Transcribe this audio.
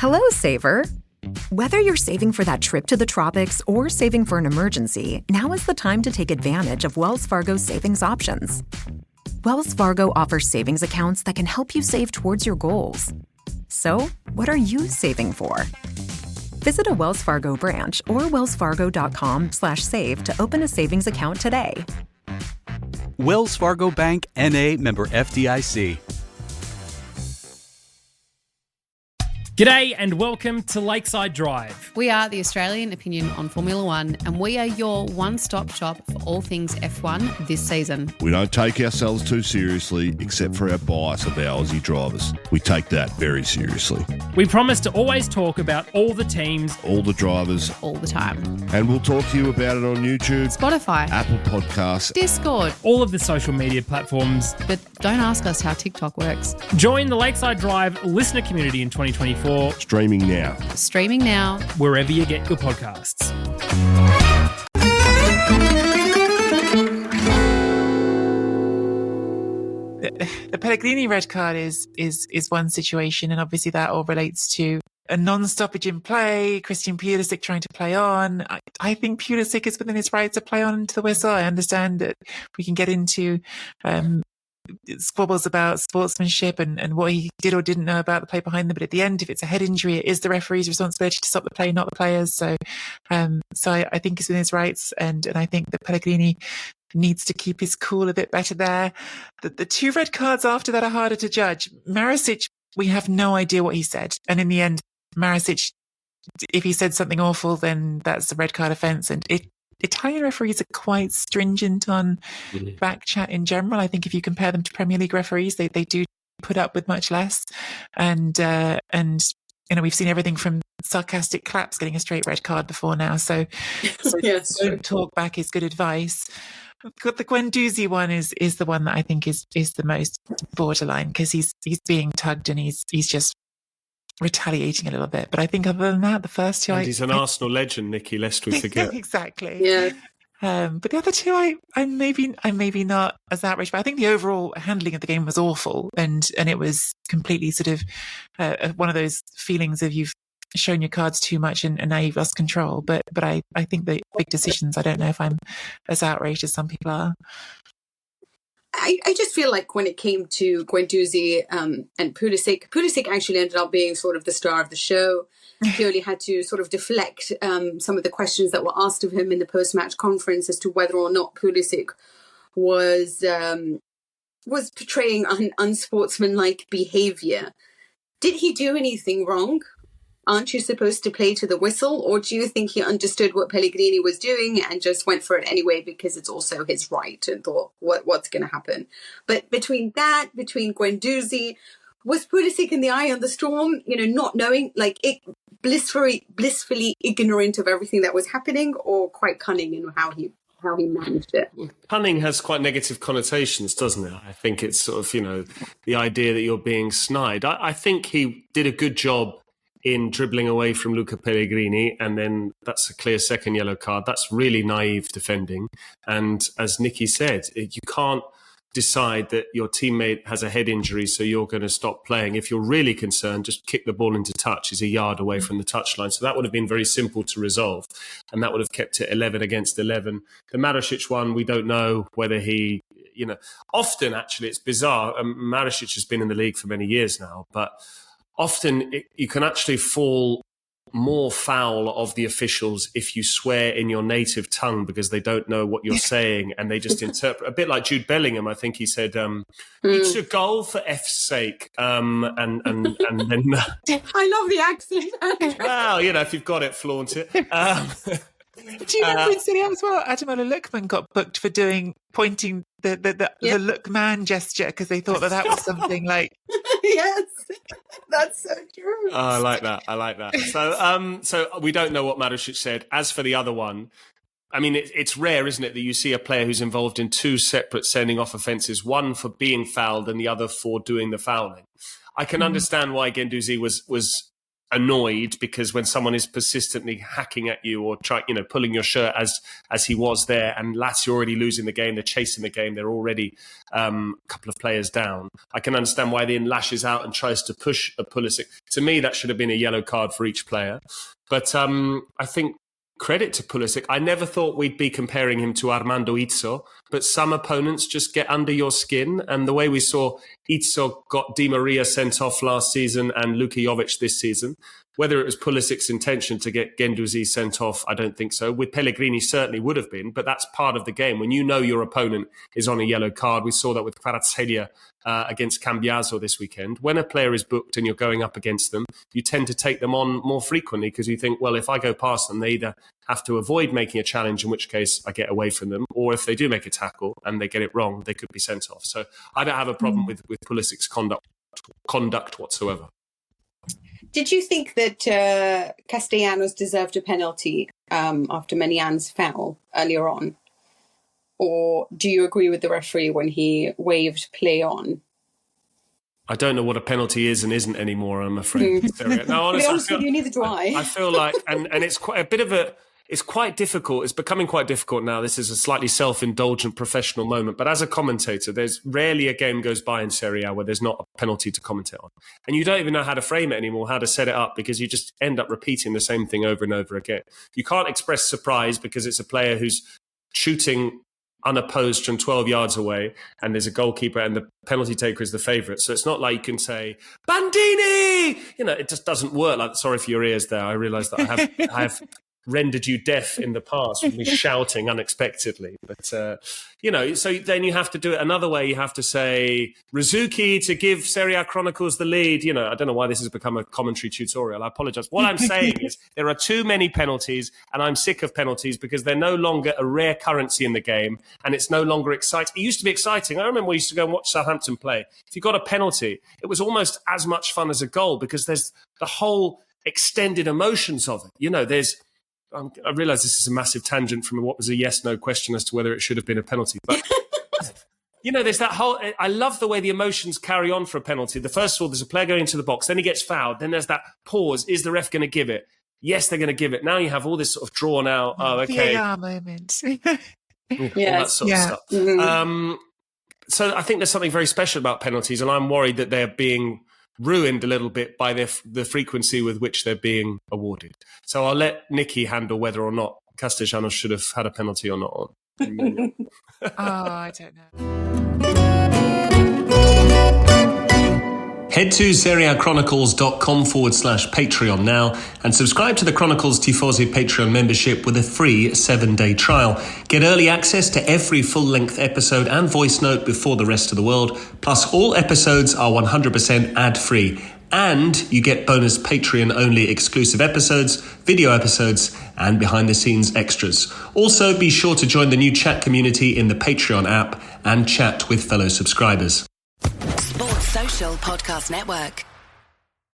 Hello, saver. Whether you're saving for that trip to the tropics or saving for an emergency, now is the time to take advantage of Wells Fargo's savings options. Wells Fargo offers savings accounts that can help you save towards your goals. So, what are you saving for? Visit a Wells Fargo branch or wellsfargo.com/save to open a savings account today. Wells Fargo Bank, N.A., member FDIC. G'day and welcome to Lakeside Drive. We are the Australian opinion on Formula One, and we are your one-stop shop for all things F1 this season. We don't take ourselves too seriously, except for our bias of our Aussie drivers. We take that very seriously. We promise to always talk about all the teams, all the drivers, all the time. And we'll talk to you about it on YouTube, Spotify, Apple Podcasts, Discord, all of the social media platforms. But don't ask us how TikTok works. Join the Lakeside Drive listener community in 2024. Streaming now. Streaming now. Wherever you get your podcasts. The Pellegrini red card is one situation, and obviously that all relates to a non-stoppage in play, Christian Pulisic trying to play on. I think Pulisic is within his right to play on to the whistle. I understand that we can get into squabbles about sportsmanship and what he did or didn't know about the play behind them. But at the end, if it's a head injury, it is the referee's responsibility to stop the play, not the players. So I think he's within his rights. And I think that Pellegrini needs to keep his cool a bit better there. The two red cards after that are harder to judge. Marisic, we have no idea what he said. And in the end, Marisic, if he said something awful, then that's a red card offence. And Italian referees are quite stringent on back chat in general. I think if you compare them to Premier League referees, they do put up with much less. And you know, we've seen everything from sarcastic claps getting a straight red card before now. So yes, don't talk back is good advice. But the Guendouzi one is the one that I think is the most borderline, because he's being tugged and he's just retaliating a little bit. But I think other than that, the first two... And he's an Arsenal legend, Nicky, lest we forget. Exactly. Yeah. But the other two, I'm maybe not as outraged. But I think the overall handling of the game was awful, and it was completely sort of one of those feelings of you've shown your cards too much and now you've lost control. But I think the big decisions, I don't know if I'm as outraged as some people are. I just feel like when it came to Guendouzi and Pulisic actually ended up being sort of the star of the show. He only had to sort of deflect some of the questions that were asked of him in the post-match conference as to whether or not Pulisic was portraying unsportsmanlike behaviour. Did he do anything wrong? Aren't you supposed to play to the whistle? Or do you think he understood what Pellegrini was doing and just went for it anyway because it's also his right and thought, what's going to happen? But between Guendouzi, was Pulisic in the eye of the storm, not knowing, blissfully ignorant of everything that was happening, or quite cunning in how he managed it? Cunning has quite negative connotations, doesn't it? I think it's sort of, the idea that you're being snide. I think he did a good job in dribbling away from Luca Pellegrini, and then that's a clear second yellow card. That's really naive defending. And as Nicky said, you can't decide that your teammate has a head injury, so you're going to stop playing. If you're really concerned, just kick the ball into touch. He's a yard away from the touchline. So that would have been very simple to resolve, and that would have kept it 11 against 11. The Marisic one, we don't know whether he... often, actually, it's bizarre. Marisic has been in the league for many years now, but often you can actually fall more foul of the officials if you swear in your native tongue because they don't know what you're saying and they just interpret. A bit like Jude Bellingham, I think he said, it's a goal for F's sake. And then... I love the accent. Well, if you've got it, flaunt it. Do you remember in Serie A as well, Ademola Lookman got booked for pointing the look man gesture because they thought that was something like... Yes, that's so true. I like that. So we don't know what Marisic said. As for the other one, I mean, it's rare, isn't it, that you see a player who's involved in two separate sending off offences, one for being fouled and the other for doing the fouling. I can understand why Guendouzi was annoyed because when someone is persistently hacking at you or pulling your shirt as he was there, and Lazio already losing the game, they're chasing the game, they're already a couple of players down. I can understand why he then lashes out and tries to push a Pulisic. To me, that should have been a yellow card for each player. But I think credit to Pulisic. I never thought we'd be comparing him to Armando Izzo, but some opponents just get under your skin. And the way we saw Izzo got Di Maria sent off last season and Luka Jovic this season, whether it was Pulisic's intention to get Guendouzi sent off, I don't think so. With Pellegrini, certainly would have been, but that's part of the game. When you know your opponent is on a yellow card, we saw that with Kvaratskhelia against Cambiaso this weekend. When a player is booked and you're going up against them, you tend to take them on more frequently because you think, well, if I go past them, they either have to avoid making a challenge, in which case I get away from them, or if they do make a tackle and they get it wrong, they could be sent off. So I don't have a problem with Pulisic's conduct whatsoever. Did you think that Castellanos deserved a penalty after Manian's foul earlier on? Or do you agree with the referee when he waved play on? I don't know what a penalty is and isn't anymore, I'm afraid. No, honestly, neither do I. I feel like, and it's quite a bit of it's quite difficult. It's becoming quite difficult now. This is a slightly self-indulgent professional moment. But as a commentator, there's rarely a game goes by in Serie A where there's not a penalty to commentate on. And you don't even know how to frame it anymore, how to set it up, because you just end up repeating the same thing over and over again. You can't express surprise because it's a player who's shooting unopposed from 12 yards away and there's a goalkeeper and the penalty taker is the favourite. So it's not like you can say, Bandini! It just doesn't work. Like, sorry for your ears there. I realise that I have rendered you deaf in the past with me shouting unexpectedly. But, so then you have to do it another way. You have to say, Rzouki to give Serie A Chronicles the lead. I don't know why this has become a commentary tutorial. I apologise. What I'm saying is there are too many penalties and I'm sick of penalties because they're no longer a rare currency in the game and it's no longer exciting. It used to be exciting. I remember we used to go and watch Southampton play. If you got a penalty, it was almost as much fun as a goal because there's the whole extended emotions of it. I realise this is a massive tangent from what was a yes-no question as to whether it should have been a penalty. But, there's that whole... I love the way the emotions carry on for a penalty. First of all, there's a player going into the box, then he gets fouled, then there's that pause. Is the ref going to give it? Yes, they're going to give it. Now you have all this sort of drawn out, okay. VAR moment. All that sort of stuff. Mm-hmm. So I think there's something very special about penalties, and I'm worried that they're being ruined a little bit by the frequency with which they're being awarded. So I'll let Nicky handle whether or not Castellanos should have had a penalty or not. I don't know. Head to SerieAChronicles.com/Patreon now and subscribe to the Chronicles Tifosi Patreon membership with a free 7-day trial. Get early access to every full-length episode and voice note before the rest of the world. Plus, all episodes are 100% ad-free. And you get bonus Patreon-only exclusive episodes, video episodes, and behind-the-scenes extras. Also, be sure to join the new chat community in the Patreon app and chat with fellow subscribers. Sports Social Podcast Network.